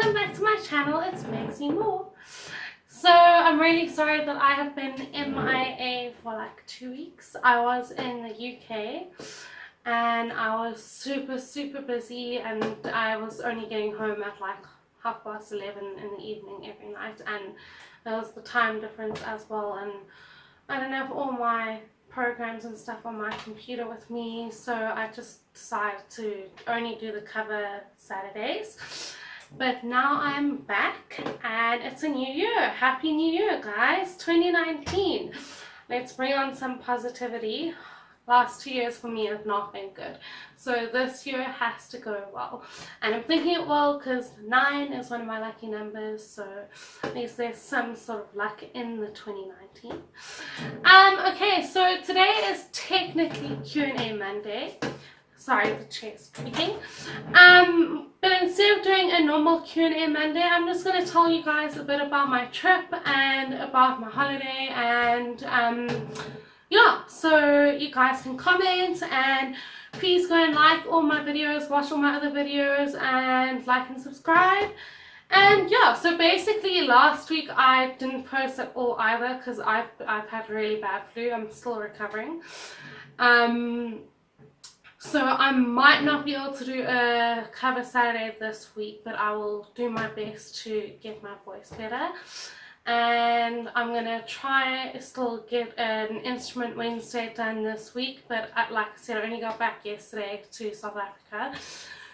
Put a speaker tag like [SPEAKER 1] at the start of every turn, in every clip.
[SPEAKER 1] welcome back to my channel. It's MegsyMoore. So I'm really sorry that I have been MIA for like 2 weeks. I was in the UK and I was super busy, and I was only getting home at like 11:30 in the evening every night, and there was the time difference as well, and I don't have all my programs and stuff on my computer with me, so I just decided to only do the cover Saturdays. But now I'm back and it's a new year. Happy New Year, guys. 2019. Let's bring on some positivity. Last 2 years for me have not been good, so this year has to go well, and I'm thinking it will because 9 is one of my lucky numbers, so at least there's some sort of luck in the 2019. Okay, so today is technically Q&A Monday. Sorry, the chair's creaking. But instead of doing a normal Q&A Monday, I'm just going to tell you guys a bit about my trip and about my holiday, and yeah, so you guys can comment, and please go and like all my videos, watch all my other videos, and like and subscribe. And yeah, so basically last week I didn't post at all either because I've had really bad flu. I'm still recovering. So I might not be able to do a cover Saturday this week, but I will do my best to get my voice better. And I'm gonna try still get an instrument Wednesday done this week, but like I said, I only got back yesterday to South Africa,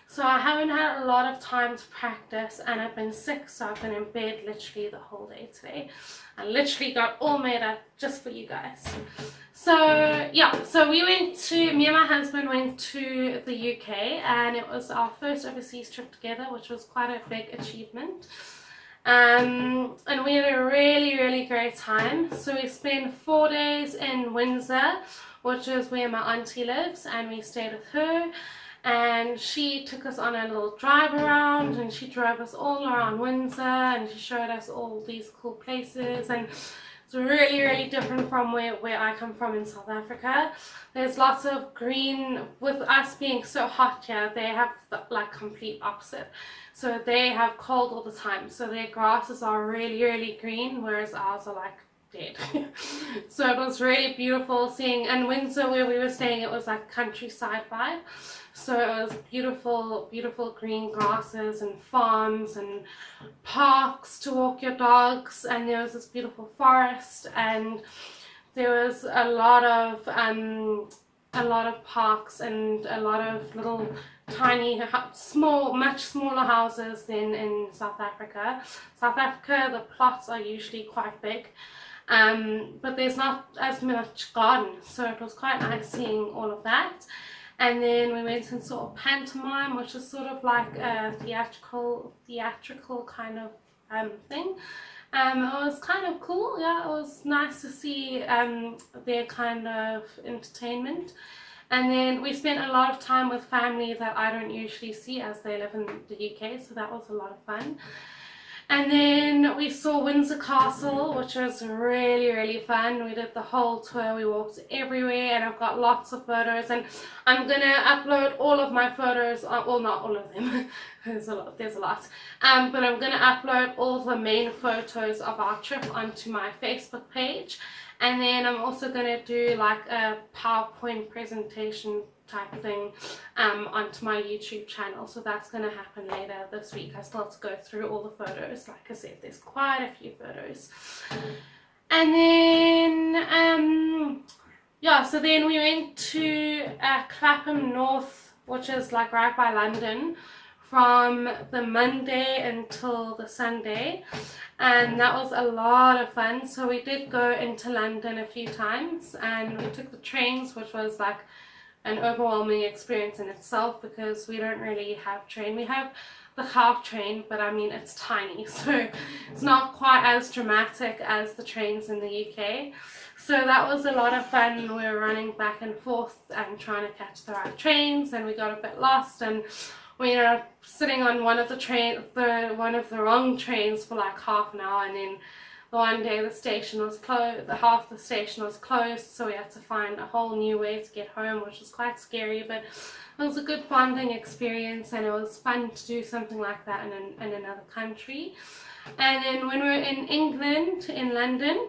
[SPEAKER 1] so I haven't had a lot of time to practice, and I've been sick, so I've been in bed literally the whole day today. I literally got all made up just for you guys. So yeah, so me and my husband went to the UK, and it was our first overseas trip together, which was quite a big achievement. And we had a really great time. So we spent 4 days in Windsor, which is where my auntie lives, and we stayed with her, and she took us on a little drive around, and she drove us all around Windsor, and she showed us all these cool places, and it's really different from where I come from in South Africa. There's lots of green. With us being so hot here, they have the like complete opposite. So they have cold all the time, so their grasses are really green, whereas ours are like dead. So it was really beautiful seeing, and Windsor where we were staying, it was like countryside vibe. So it was beautiful green grasses and farms and parks to walk your dogs, and there was this beautiful forest, and there was a lot of parks and a lot of little tiny much smaller houses than in South Africa. South Africa, the plots are usually quite big, but there's not as much garden, so it was quite nice seeing all of that. And then we went and saw a pantomime, which is sort of like a theatrical kind of thing. It was kind of cool. Yeah, it was nice to see their kind of entertainment. And then we spent a lot of time with family that I don't usually see, as they live in the UK, so that was a lot of fun. And then we saw Windsor Castle, which was really fun. We did the whole tour, we walked everywhere, and I've got lots of photos, and I'm gonna upload all of my photos, well, not all of them, there's a lot, but I'm gonna upload all the main photos of our trip onto my Facebook page, and then I'm also gonna do like a PowerPoint presentation type thing onto my YouTube channel, so that's going to happen later this week. I still have to go through all the photos. Like I said, there's quite a few photos. And then yeah, so then we went to Clapham North, which is like right by London, from the Monday until the Sunday, and that was a lot of fun. So we did go into London a few times, and we took the trains, which was like an overwhelming experience in itself because we don't really have train. We have the half train, but I mean it's tiny, so it's not quite as dramatic as the trains in the UK. So that was a lot of fun. We were running back and forth and trying to catch the right trains, and we got a bit lost, and we ended up sitting on one of the wrong trains for like half an hour, and then the one day the station was closed, the half the station was closed, so we had to find a whole new way to get home, which was quite scary, but it was a good bonding experience, and it was fun to do something like that in another country. And then when we were in England, in London,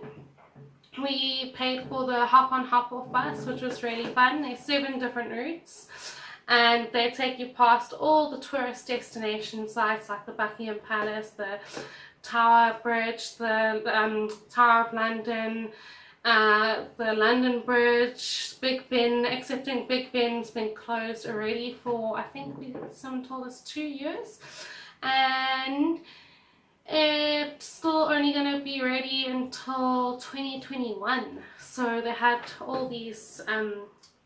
[SPEAKER 1] we paid for the hop on hop off bus, which was really fun. There's 7 different routes, and they take you past all the tourist destination sites like the Buckingham Palace, the Tower Bridge, the Tower of London, the London Bridge, Big Ben, excepting Big Ben's been closed already for, I think someone told us 2 years, and it's still only going to be ready until 2021. So they had all these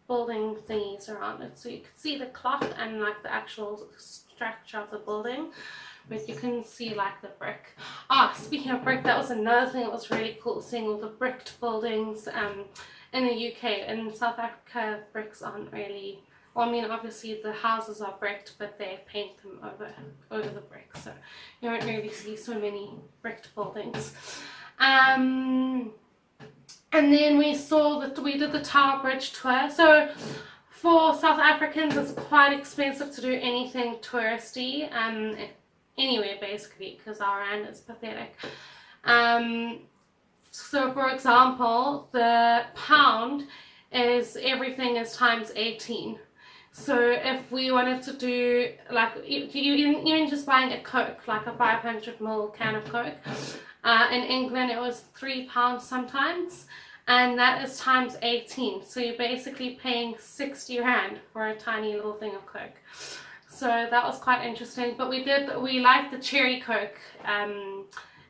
[SPEAKER 1] building thingies around it, so you could see the clock and like the actual structure of the building, but you couldn't see like the brick. Speaking of brick, that was another thing that was really cool, seeing all the bricked buildings in the UK. In South Africa, bricks aren't really, well, I mean, obviously the houses are bricked, but they paint them over the brick, so you don't really see so many bricked buildings. And then we did the Tower Bridge tour. So for South Africans, it's quite expensive to do anything touristy, anywhere basically, because our rand is pathetic. So for example, the pound everything is times 18. So if we wanted to do, like, even just buying a Coke, like a 500ml can of Coke, in England it was £3 sometimes, and that is times 18. So you're basically paying 60 rand for a tiny little thing of Coke. So that was quite interesting. But we liked the cherry Coke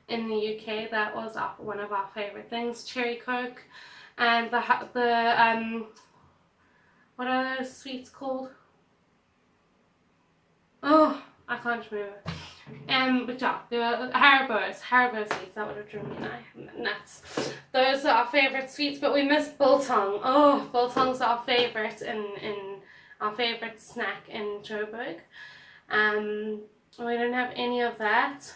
[SPEAKER 1] in the UK. That was one of our favorite things, cherry Coke. And what are those sweets called? Oh, I can't remember. But yeah, they were Haribo sweets. That would have driven me nuts. Those are our favorite sweets, but we miss biltong. Oh, biltong's our favorite our favorite snack in Joburg. We don't have any of that.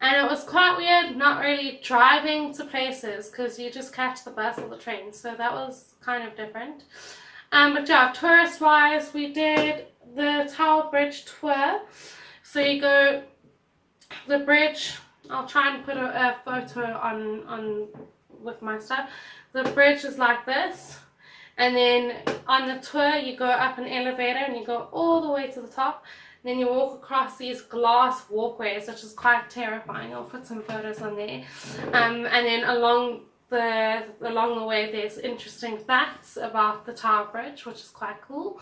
[SPEAKER 1] And it was quite weird not really driving to places, because you just catch the bus or the train, so that was kind of different. But yeah, tourist wise, we did the Tower Bridge tour. So you go the bridge, I'll try and put a photo on with my stuff. The bridge is like this, and then on the tour you go up an elevator and you go all the way to the top. Then you walk across these glass walkways, which is quite terrifying. I'll put some photos on there. And then along the way there's interesting facts about the Tower Bridge, which is quite cool.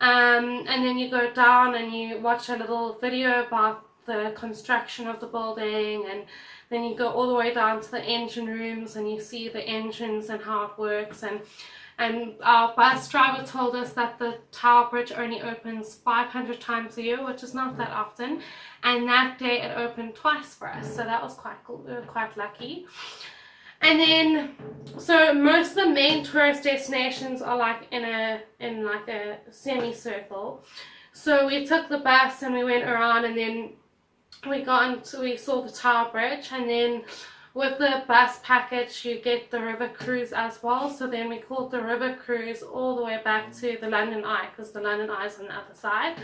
[SPEAKER 1] And then you go down and you watch a little video about the construction of the building, and then you go all the way down to the engine rooms and you see the engines and how it works. And our bus driver told us that the Tower Bridge only opens 500 times a year, which is not that often. And that day it opened twice for us, so that was quite cool. We were quite lucky. And then, so most of the main tourist destinations are like in like a semicircle. So we took the bus and we went around, and then we saw the Tower Bridge, and then with the bus package you get the river cruise as well. So then we called the river cruise all the way back to the London Eye, because the London Eye is on the other side.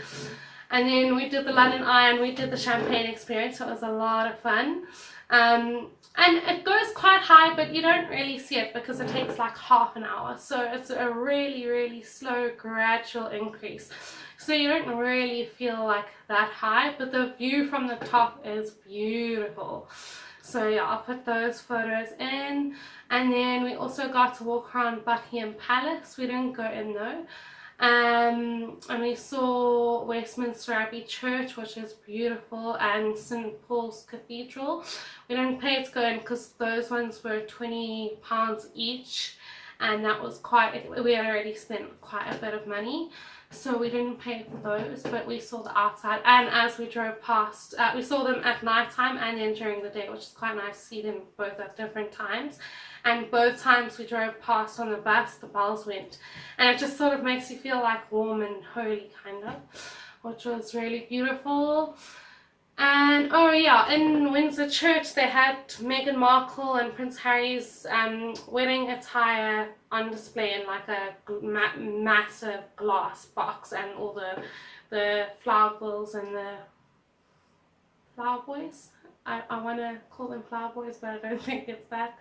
[SPEAKER 1] And then we did the London Eye and we did the champagne experience, so it was a lot of fun. And it goes quite high, but you don't really see it because it takes like half an hour. So it's a really, really slow, gradual increase. So you don't really feel like that high, but the view from the top is beautiful. So yeah, I'll put those photos in. And then we also got to walk around Buckingham Palace. We didn't go in though. And we saw Westminster Abbey Church, which is beautiful, and St Paul's Cathedral. We didn't pay to go in because those ones were £20 each, and that was we had already spent quite a bit of money, so we didn't pay for those, but we saw the outside. And as we drove past, we saw them at night time and then during the day, which is quite nice to see them both at different times. And both times we drove past on the bus, the bells went, and it just sort of makes you feel like warm and holy, kind of, which was really beautiful. And oh yeah, in Windsor Church they had Meghan Markle and Prince Harry's wedding attire on display in like a massive glass box, and all the flower girls and the flower boys. I want to call them flower boys, but I don't think it's that.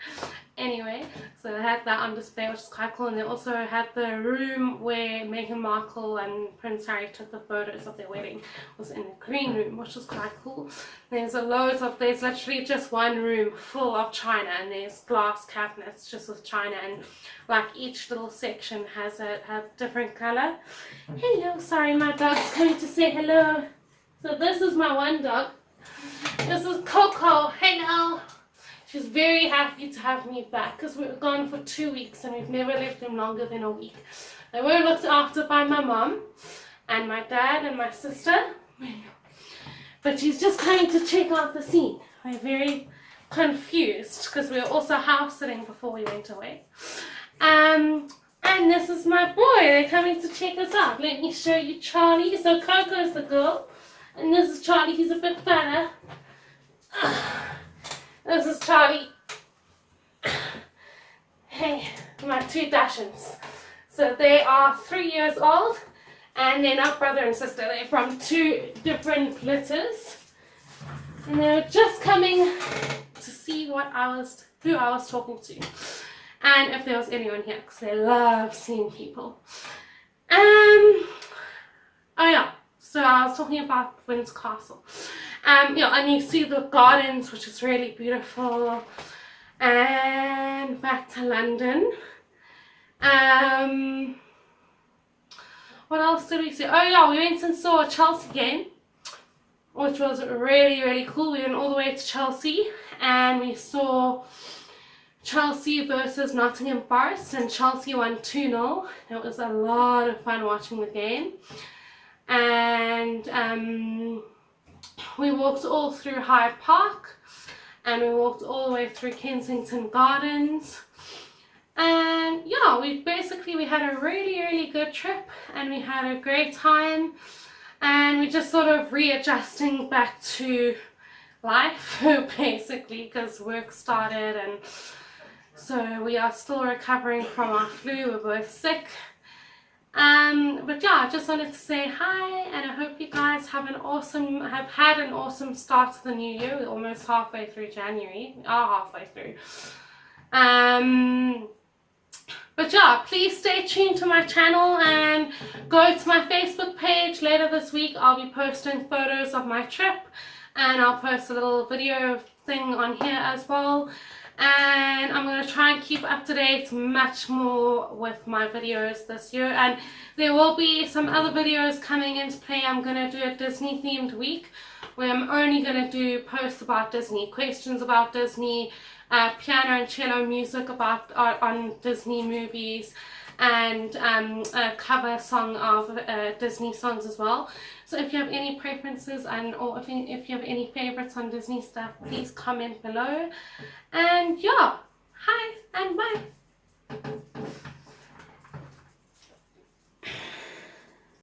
[SPEAKER 1] Anyway, so they had that on display, which is quite cool. And they also had the room where Meghan Markle and Prince Harry took the photos of their wedding, was in the green room, which was quite cool. There's literally just one room full of china, and there's glass cabinets just with china, and like each little section has a different color. Hello, sorry, my dog's coming to say hello. So this is my one dog. This is Coco. Hello. She's very happy to have me back because we were gone for 2 weeks and we've never left them longer than a week. They were looked after by my mom and my dad and my sister, but she's just coming to check out the scene. We're very confused because we were also house sitting before we went away. And this is my boy. They're coming to check us out. Let me show you Charlie. So Coco is the girl. And this is Charlie, he's a bit fatter. This is Charlie. Hey, my 2 Dachshunds. So they are 3 years old, and they're not brother and sister. They're from 2 different litters. And they were just coming to see who I was talking to. And if there was anyone here, because they love seeing people. Oh yeah. So I was talking about Windsor Castle. Yeah, and you see the gardens, which is really beautiful. And back to London. What else did we see? Oh yeah, we went and saw a Chelsea game, which was really, really cool. We went all the way to Chelsea, and we saw Chelsea versus Nottingham Forest, and Chelsea won 2-0. It was a lot of fun watching the game. And we walked all through Hyde Park, and we walked all the way through Kensington Gardens, and yeah, we had a really, really good trip, and we had a great time, and we just sort of readjusting back to life basically, because work started, and so we are still recovering from our flu. We're both sick. But yeah, I just wanted to say hi, and I hope you guys have had an awesome start to the new year. We're almost halfway through January. We are halfway through. But yeah, please stay tuned to my channel and go to my Facebook page. Later this week I'll be posting photos of my trip, and I'll post a little video thing on here as well. And I'm going to try and keep up to date much more with my videos this year, and there will be some other videos coming into play. I'm going to do a Disney themed week where I'm only going to do posts about Disney, questions about Disney, piano and cello music on Disney movies, and a cover song of Disney songs as well. So if you have any preferences, or if you have any favorites on Disney stuff, please comment below. And yeah, hi and bye.